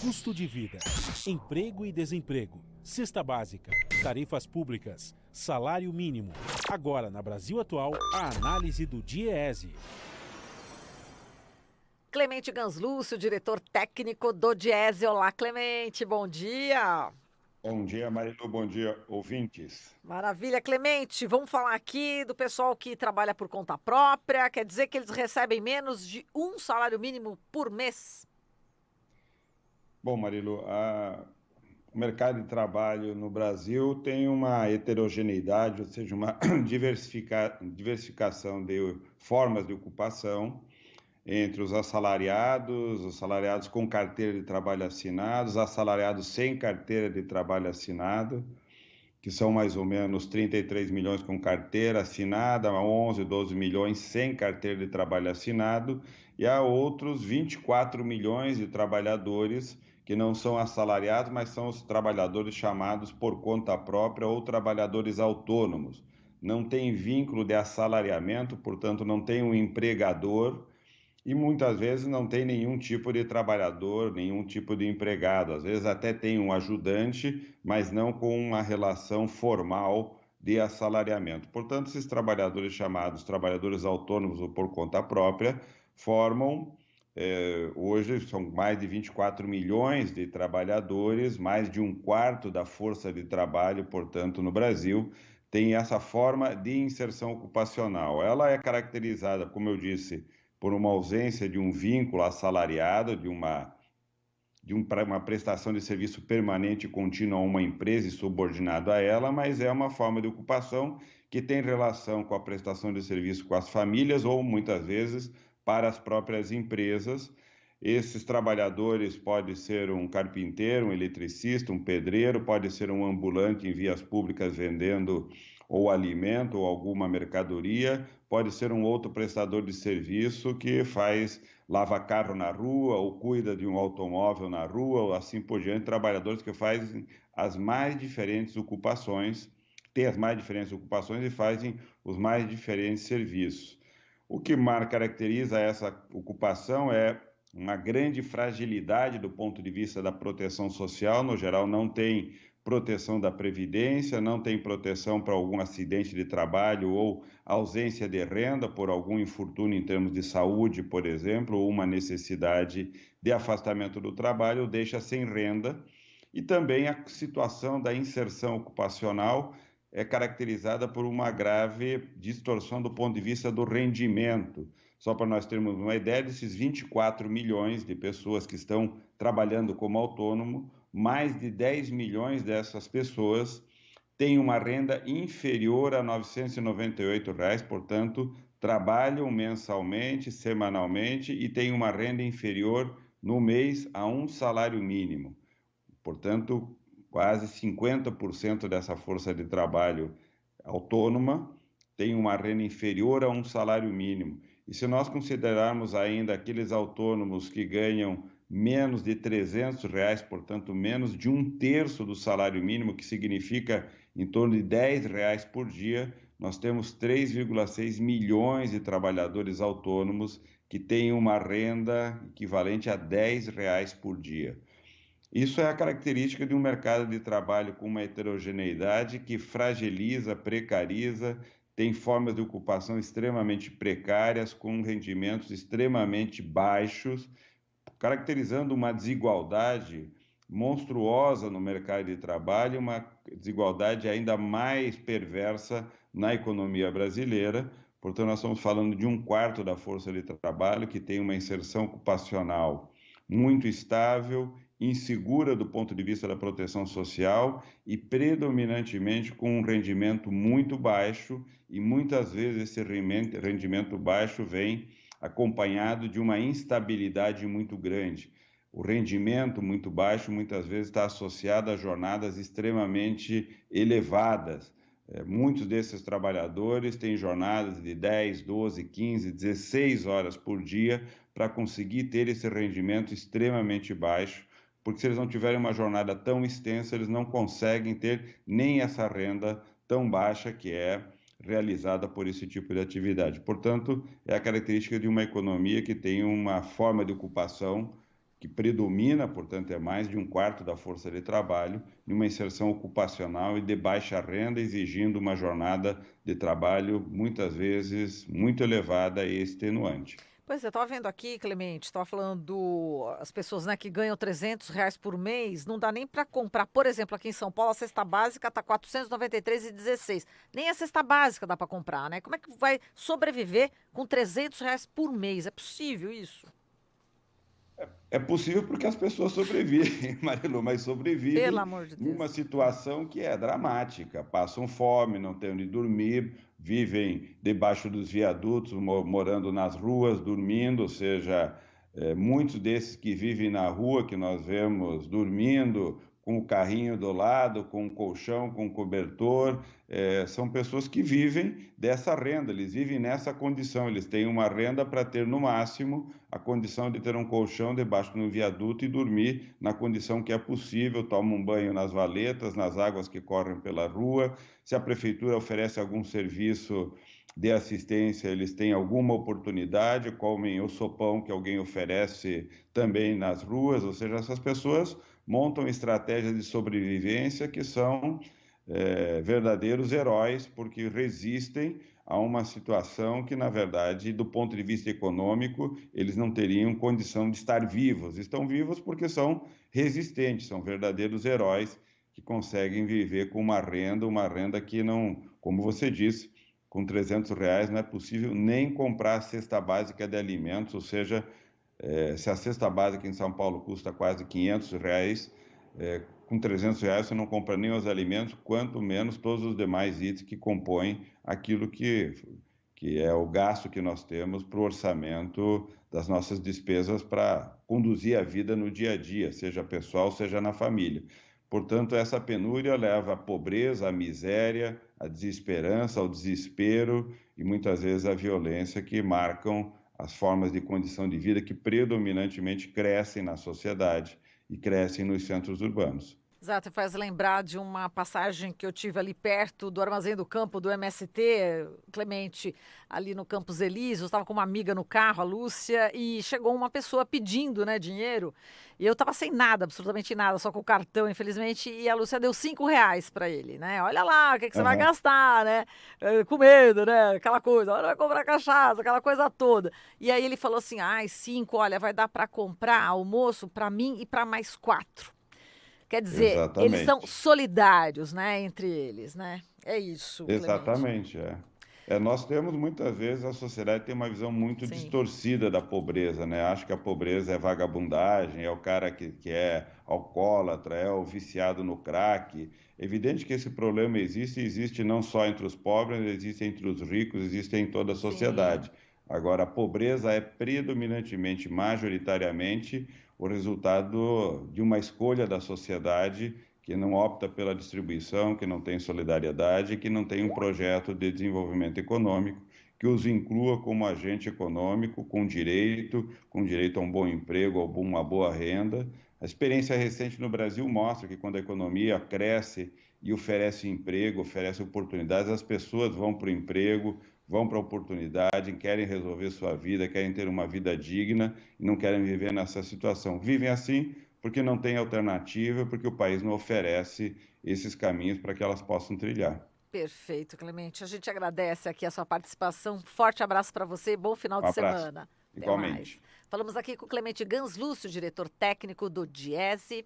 Custo de vida, emprego e desemprego, cesta básica, tarifas públicas, salário mínimo. Agora, na Brasil Atual, a análise do DIEESE. Clemente Ganslúcio, diretor técnico do DIEESE. Olá, Clemente, bom dia. Bom dia, Marilu, bom dia, ouvintes. Maravilha, Clemente, vamos falar aqui do pessoal que trabalha por conta própria, quer dizer que eles recebem menos de um salário mínimo por mês? Bom, Marilu, o mercado de trabalho no Brasil tem uma heterogeneidade, ou seja, uma diversificação de formas de ocupação entre os assalariados com carteira de trabalho assinado, os assalariados sem carteira de trabalho assinado, que são mais ou menos 33 milhões com carteira assinada, 11, 12 milhões sem carteira de trabalho assinado, e há outros 24 milhões de trabalhadores que não são assalariados, mas são os trabalhadores chamados por conta própria ou trabalhadores autônomos. Não tem vínculo de assalariamento, portanto, não tem um empregador, e muitas vezes não tem nenhum tipo de trabalhador, nenhum tipo de empregado. Às vezes até tem um ajudante, mas não com uma relação formal de assalariamento. Portanto, esses trabalhadores chamados trabalhadores autônomos ou por conta própria formam, hoje são mais de 24 milhões de trabalhadores, mais de um quarto da força de trabalho, portanto, no Brasil, tem essa forma de inserção ocupacional. Ela é caracterizada, como eu disse, por uma ausência de um vínculo assalariado, de uma prestação de serviço permanente e contínua a uma empresa e subordinado a ela, mas é uma forma de ocupação que tem relação com a prestação de serviço com as famílias ou, muitas vezes, para as próprias empresas. Esses trabalhadores podem ser um carpinteiro, um eletricista, um pedreiro, pode ser um ambulante em vias públicas vendendo ou alimento ou alguma mercadoria, pode ser um outro prestador de serviço que lava carro na rua ou cuida de um automóvel na rua ou assim por diante, trabalhadores que fazem as mais diferentes ocupações, têm as mais diferentes ocupações e fazem os mais diferentes serviços. O que caracteriza essa ocupação é uma grande fragilidade do ponto de vista da proteção social. No geral, não tem proteção da previdência, não tem proteção para algum acidente de trabalho ou ausência de renda por algum infortúnio em termos de saúde, por exemplo, ou uma necessidade de afastamento do trabalho, deixa sem renda. E também a situação da inserção ocupacional é caracterizada por uma grave distorção do ponto de vista do rendimento. Só para nós termos uma ideia, desses 24 milhões de pessoas que estão trabalhando como autônomo, mais de 10 milhões dessas pessoas têm uma renda inferior a R$ 998, portanto, trabalham mensalmente, semanalmente e têm uma renda inferior no mês a um salário mínimo. Portanto, quase 50% dessa força de trabalho autônoma tem uma renda inferior a um salário mínimo. E se nós considerarmos ainda aqueles autônomos que ganham menos de R$ 300, portanto, menos de um terço do salário mínimo, que significa em torno de R$ 10 por dia, nós temos 3,6 milhões de trabalhadores autônomos que têm uma renda equivalente a R$ 10 por dia. Isso é a característica de um mercado de trabalho com uma heterogeneidade que fragiliza, precariza, tem formas de ocupação extremamente precárias, com rendimentos extremamente baixos, caracterizando uma desigualdade monstruosa no mercado de trabalho, uma desigualdade ainda mais perversa na economia brasileira. Portanto, nós estamos falando de um quarto da força de trabalho que tem uma inserção ocupacional muito estável, insegura do ponto de vista da proteção social e predominantemente com um rendimento muito baixo, e muitas vezes esse rendimento baixo vem acompanhado de uma instabilidade muito grande. O rendimento muito baixo muitas vezes está associado a jornadas extremamente elevadas. Muitos desses trabalhadores têm jornadas de 10, 12, 15, 16 horas por dia para conseguir ter esse rendimento extremamente baixo, porque se eles não tiverem uma jornada tão extensa, eles não conseguem ter nem essa renda tão baixa que é realizada por esse tipo de atividade. Portanto, é a característica de uma economia que tem uma forma de ocupação que predomina, portanto, é mais de um quarto da força de trabalho, numa inserção ocupacional e de baixa renda, exigindo uma jornada de trabalho muitas vezes muito elevada e extenuante. Pois é, estava vendo aqui, Clemente, estava falando as pessoas, né, que ganham R$ 300 por mês, não dá nem para comprar. Por exemplo, aqui em São Paulo, a cesta básica está R$ 493,16. Nem a cesta básica dá para comprar, né? Como é que vai sobreviver com R$ 300 por mês? É possível isso? É possível porque as pessoas sobrevivem, Marilu, mas Pelo sobrevivem amor de numa Deus. situação que é dramática. Passam fome, não têm onde dormir, vivem debaixo dos viadutos, morando nas ruas, dormindo, ou seja, muitos desses que vivem na rua, que nós vemos dormindo, com o carrinho do lado, com um colchão, com um cobertor, são pessoas que vivem dessa renda, eles vivem nessa condição, eles têm uma renda para ter no máximo a condição de ter um colchão debaixo de um viaduto e dormir na condição que é possível, toma um banho nas valetas, nas águas que correm pela rua. Se a prefeitura oferece algum serviço de assistência, eles têm alguma oportunidade, comem o sopão que alguém oferece também nas ruas, ou seja, essas pessoas montam estratégias de sobrevivência que são verdadeiros heróis, porque resistem a uma situação que, na verdade, do ponto de vista econômico, eles não teriam condição de estar vivos. Estão vivos porque são resistentes, são verdadeiros heróis que conseguem viver com uma renda que não, como você disse, com R$ 300 não é possível nem comprar a cesta básica de alimentos, ou seja, se a cesta básica em São Paulo custa quase R$ 500, com R$ 300 você não compra nem os alimentos, quanto menos todos os demais itens que compõem aquilo que é o gasto que nós temos para o orçamento das nossas despesas para conduzir a vida no dia a dia, seja pessoal, seja na família. Portanto, essa penúria leva à pobreza, à miséria, à desesperança, ao desespero e muitas vezes à violência que marcam as formas de condição de vida que predominantemente crescem na sociedade e crescem nos centros urbanos. Exato, faz lembrar de uma passagem que eu tive ali perto do Armazém do Campo do MST, Clemente, ali no Campos Elíseos. Eu estava com uma amiga no carro, a Lúcia, e chegou uma pessoa pedindo, né, dinheiro. E eu estava sem nada, absolutamente nada, só com o cartão, infelizmente. E a Lúcia deu R$ 5 para ele, né? Olha lá, o que você vai Aham. gastar, né? Com medo, né? Aquela coisa, olha, vai comprar cachaça, aquela coisa toda. E aí ele falou assim: ai, 5, olha, vai dar para comprar almoço para mim e para mais 4. Quer dizer, eles são Exatamente. solidários, né, entre eles, né? É isso, Clemente. Exatamente, nós temos muitas vezes, a sociedade tem uma visão muito Sim, distorcida da pobreza, né? Acha que a pobreza é vagabundagem, é o cara que é alcoólatra, é o viciado no crack. Evidente que esse problema existe não só entre os pobres, existe entre os ricos, existe em toda a sim. sociedade. Agora, a pobreza é predominantemente, majoritariamente, o resultado de uma escolha da sociedade que não opta pela distribuição, que não tem solidariedade, que não tem um projeto de desenvolvimento econômico que os inclua como agente econômico, com direito a um bom emprego, a uma boa renda. A experiência recente no Brasil mostra que quando a economia cresce e oferece emprego, oferece oportunidades, as pessoas vão para o emprego, vão para a oportunidade, querem resolver sua vida, querem ter uma vida digna e não querem viver nessa situação. Vivem assim porque não tem alternativa, porque o país não oferece esses caminhos para que elas possam trilhar. Perfeito, Clemente. A gente agradece aqui a sua participação. Forte abraço para você e bom final Um de abraço, semana. Até mais. igualmente. Falamos aqui com o Clemente Ganslúcio, diretor técnico do Diese.